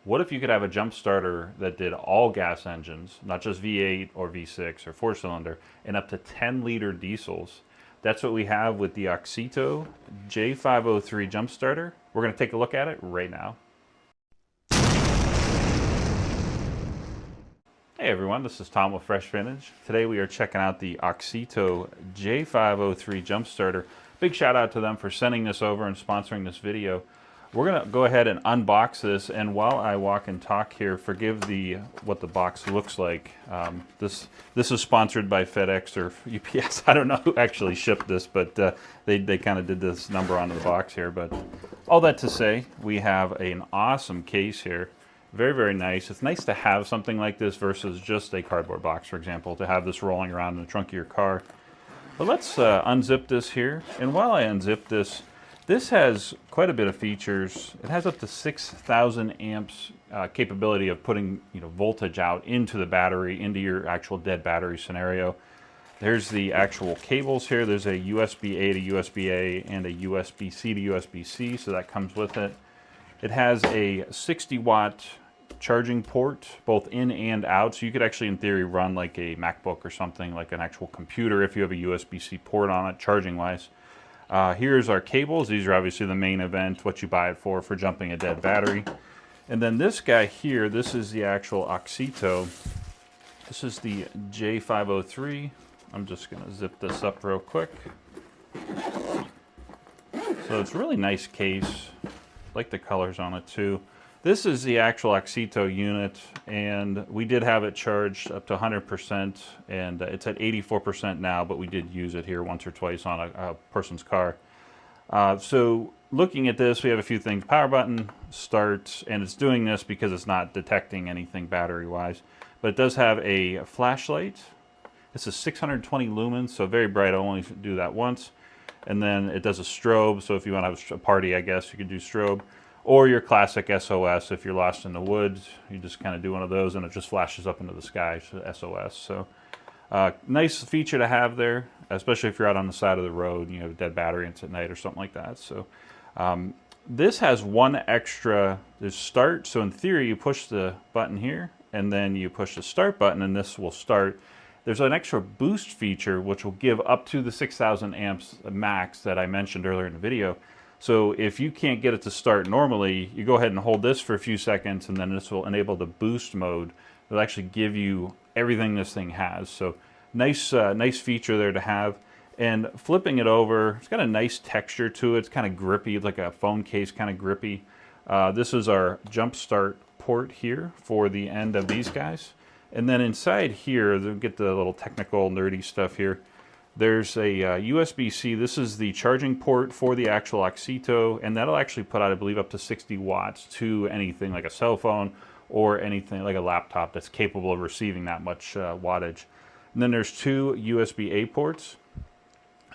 What if you could have a jump starter that did all gas engines, not just V8 or V6 or four cylinder, and up to 10-liter diesels? That's what we have with the AUXITO J503 jump starter. We're going to take a look at it right now. Hey everyone, this is Tom with Fresh Vintage. Today we are checking out the AUXITO J503 jump starter. Big shout out to them for sending this over and sponsoring this video. We're gonna go ahead and unbox this, and while I walk and talk here, forgive what the box looks like. This is sponsored by FedEx or UPS. I don't know who actually shipped this, but they kind of did this number onto the box here. But all that to say, we have an awesome case here. Very, very nice. It's nice to have something like this versus just a cardboard box, for example, to have this rolling around in the trunk of your car. But let's unzip this here. And while I unzip this, this has quite a bit of features. It has up to 6,000 amps capability of putting voltage out into the battery, into your actual dead battery scenario. There's the actual cables here. There's a USB-A to USB-A and a USB-C to USB-C, so that comes with it. It has a 60-watt charging port, both in and out, so you could actually, in theory, run like a MacBook or something, like an actual computer if you have a USB-C port on it, charging-wise. Here's our cables. These are obviously the main event, what you buy it for jumping a dead battery. And then this guy here, this is the actual AUXITO. This is the J503. I'm just going to zip this up real quick. So it's a really nice case. I like the colors on it too. This is the actual AUXITO unit, and we did have it charged up to 100%, and it's at 84% now, but we did use it here once or twice on a person's car. So looking at this, we have a few things. Power button, start, and it's doing this because it's not detecting anything battery-wise. But it does have a flashlight. This is 620 lumens, so very bright. I'll only do that once. And then it does a strobe, so if you want to have a party, I guess, you could do strobe. Or your classic SOS, if you're lost in the woods, you just kind of do one of those and it just flashes up into the sky, so SOS. So nice feature to have there, especially if you're out on the side of the road and you have a dead battery and it's at night or something like that. So this has one extra, there's start, so in theory you push the button here and then you push the start button and this will start. There's an extra boost feature which will give up to the 6,000 amps max that I mentioned earlier in the video. So if you can't get it to start normally, you go ahead and hold this for a few seconds and then this will enable the boost mode. It'll actually give you everything this thing has. So nice feature there to have. And flipping it over, it's got a nice texture to it. It's kind of grippy, like a phone case, kind of grippy. This is our jump start port here for the end of these guys. And then inside here, they'll get the little technical nerdy stuff here. There's a USB-C. This is the charging port for the actual AUXITO, and that'll actually put out, I believe, up to 60 watts to anything like a cell phone or anything like a laptop that's capable of receiving that much wattage. And then there's two USB-A ports.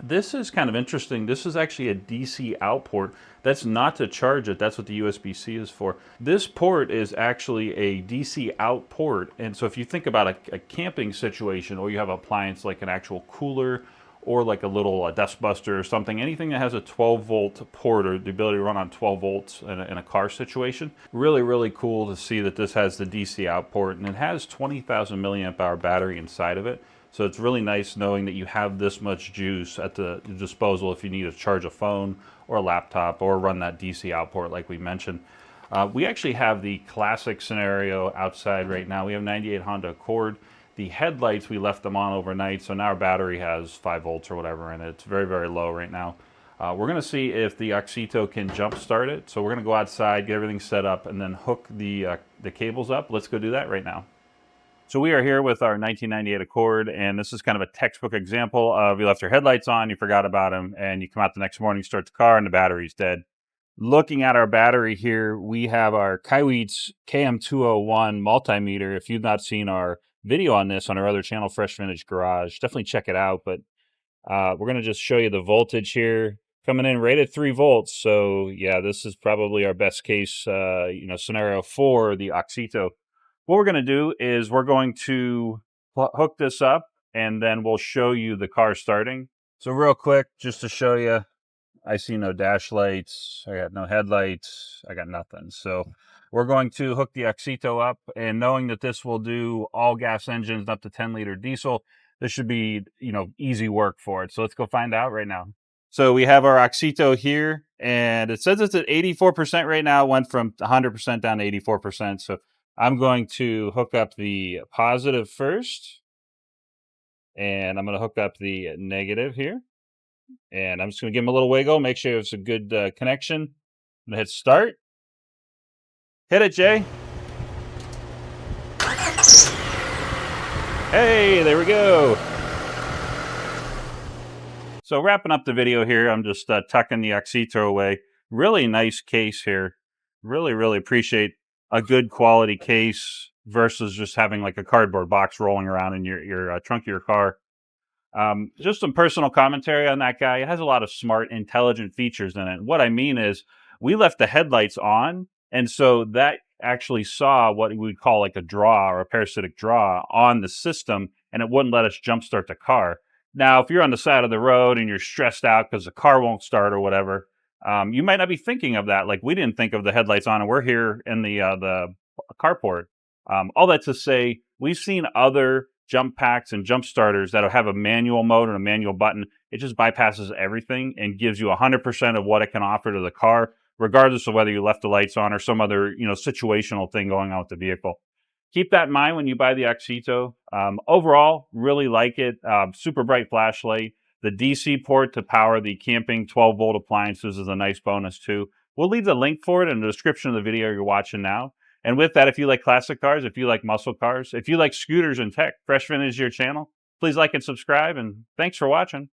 This is kind of interesting. This is actually a DC out port. That's not to charge it. That's what the USB-C is for. This port is actually a DC out port. And so if you think about a camping situation, or you have an appliance like an actual cooler or like a little dust buster or something, anything that has a 12-volt port or the ability to run on 12 volts in a car situation, really, really cool to see that this has the DC out port. And it has 20,000 milliamp hour battery inside of it. So it's really nice knowing that you have this much juice at the disposal if you need to charge a phone or a laptop or run that DC out port like we mentioned. We actually have the classic scenario outside right now. We have 98 Honda Accord. The headlights, we left them on overnight, so now our battery has 5 volts or whatever in it. It's very, very low right now. We're going to see if the AUXITO can jump start it. So we're going to go outside, get everything set up, and then hook the cables up. Let's go do that right now. So we are here with our 1998 Accord, and this is kind of a textbook example of you left your headlights on, you forgot about them, and you come out the next morning, start the car, and the battery's dead. Looking at our battery here, we have our Kaiweets KM201 multimeter. If you've not seen our video on this on our other channel, Fresh Vintage Garage, definitely check it out. But we're going to just show you the voltage here. Coming in right at 3 volts. So yeah, this is probably our best case scenario for the AUXITO. What we're going to do is we're going to hook this up and then we'll show you the car starting. So real quick, just to show you, I see no dash lights, I got no headlights, I got nothing. So we're going to hook the AUXITO up, and knowing that this will do all gas engines up to 10-liter diesel, this should be, easy work for it. So let's go find out right now. So we have our AUXITO here, and it says it's at 84% right now. It went from 100% down to 84%. So I'm going to hook up the positive first, and I'm going to hook up the negative here. And I'm just going to give them a little wiggle, make sure it's a good connection. I'm going to hit start. Hit it, Jay. Hey, there we go. So wrapping up the video here, I'm just tucking the AUXITO away. Really nice case here. Really, really appreciate a good quality case versus just having like a cardboard box rolling around in your trunk of your car. Just some personal commentary on that guy. It has a lot of smart, intelligent features in it. What I mean is, we left the headlights on, and so that actually saw what we would call like a draw or a parasitic draw on the system, and it wouldn't let us jumpstart the car. Now, if you're on the side of the road and you're stressed out because the car won't start or whatever, you might not be thinking of that. Like we didn't think of the headlights on, and we're here in the carport. All that to say, we've seen other jump packs and jump starters that'll have a manual mode and a manual button. It just bypasses everything and gives you 100% of what it can offer to the car, regardless of whether you left the lights on or some other, situational thing going on with the vehicle. Keep that in mind when you buy the AUXITO. Overall, really like it. Super bright flashlight. The DC port to power the camping 12-volt appliances is a nice bonus too. We'll leave the link for it in the description of the video you're watching now. And with that, if you like classic cars, if you like muscle cars, if you like scooters and tech, Fresh Vintage is your channel. Please like and subscribe, and thanks for watching.